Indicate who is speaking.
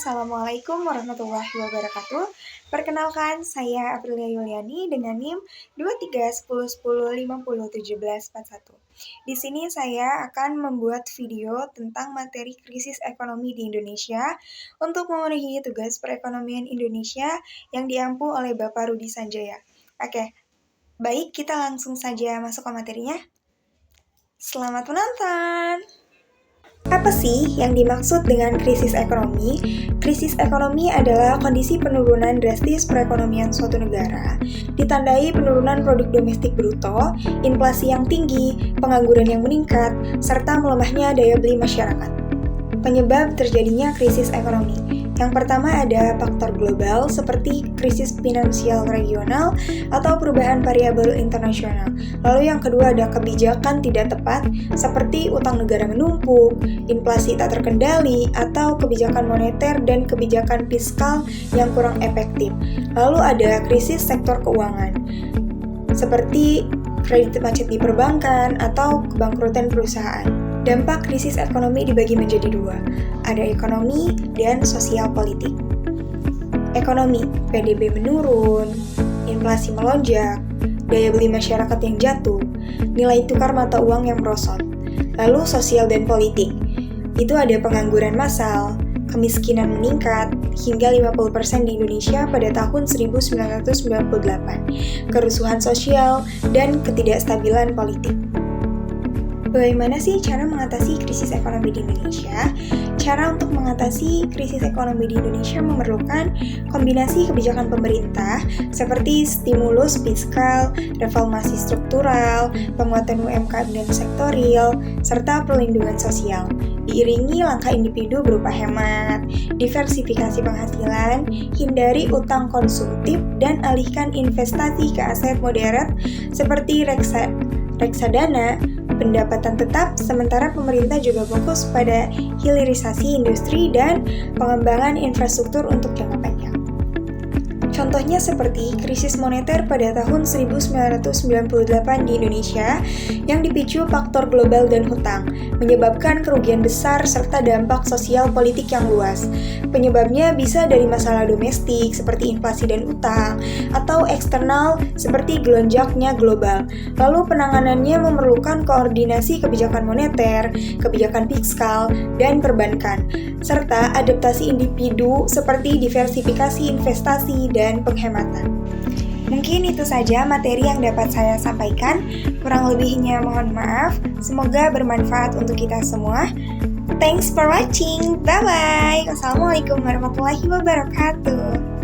Speaker 1: Assalamualaikum warahmatullahi wabarakatuh. Perkenalkan, saya Aprilia Yuliani dengan NIM 231010501741. Di sini saya akan membuat video tentang materi krisis ekonomi di Indonesia untuk memenuhi tugas perekonomian Indonesia yang diampu oleh Bapak Rudi Sanjaya. Oke, baik kita langsung saja masuk ke materinya. Selamat menonton! Apa sih yang dimaksud dengan krisis ekonomi? Krisis ekonomi adalah kondisi penurunan drastis perekonomian suatu negara, ditandai penurunan produk domestik bruto, inflasi yang tinggi, pengangguran yang meningkat, serta melemahnya daya beli masyarakat. Penyebab terjadinya krisis ekonomi. Yang pertama ada faktor global seperti krisis finansial regional atau perubahan variabel internasional. Lalu yang kedua ada kebijakan tidak tepat seperti utang negara menumpuk, inflasi tak terkendali, atau kebijakan moneter dan kebijakan fiskal yang kurang efektif. Lalu ada krisis sektor keuangan seperti kredit macet di perbankan atau kebangkrutan perusahaan. Dampak krisis ekonomi dibagi menjadi dua, ada ekonomi dan sosial politik. Ekonomi, PDB menurun, inflasi melonjak, daya beli masyarakat yang jatuh, nilai tukar mata uang yang merosot. Lalu sosial dan politik, itu ada pengangguran massal, kemiskinan meningkat hingga 50% di Indonesia pada tahun 1998, kerusuhan sosial, dan ketidakstabilan politik. Bagaimana sih cara mengatasi krisis ekonomi di Indonesia? Cara untuk mengatasi krisis ekonomi di Indonesia memerlukan kombinasi kebijakan pemerintah seperti stimulus fiskal, reformasi struktural, penguatan UMKM dan sektor real, serta perlindungan sosial. Diiringi langkah individu berupa hemat, diversifikasi penghasilan, hindari utang konsumtif, dan alihkan investasi ke aset moderat seperti reksadana, pendapatan tetap, sementara pemerintah juga fokus pada hilirisasi industri dan pengembangan infrastruktur untuk jangka panjang. Contohnya seperti krisis moneter pada tahun 1998 di Indonesia yang dipicu faktor global dan hutang, menyebabkan kerugian besar serta dampak sosial politik yang luas. Penyebabnya bisa dari masalah domestik seperti inflasi dan utang, atau eksternal seperti gelonjaknya global. Lalu penanganannya memerlukan koordinasi kebijakan moneter, kebijakan fiskal, dan perbankan, serta adaptasi individu seperti diversifikasi investasi dan penghematan. Mungkin itu saja materi yang dapat saya sampaikan. Kurang lebihnya mohon maaf. Semoga bermanfaat untuk kita semua. Thanks for watching. Bye-bye. Wassalamualaikum warahmatullahi wabarakatuh.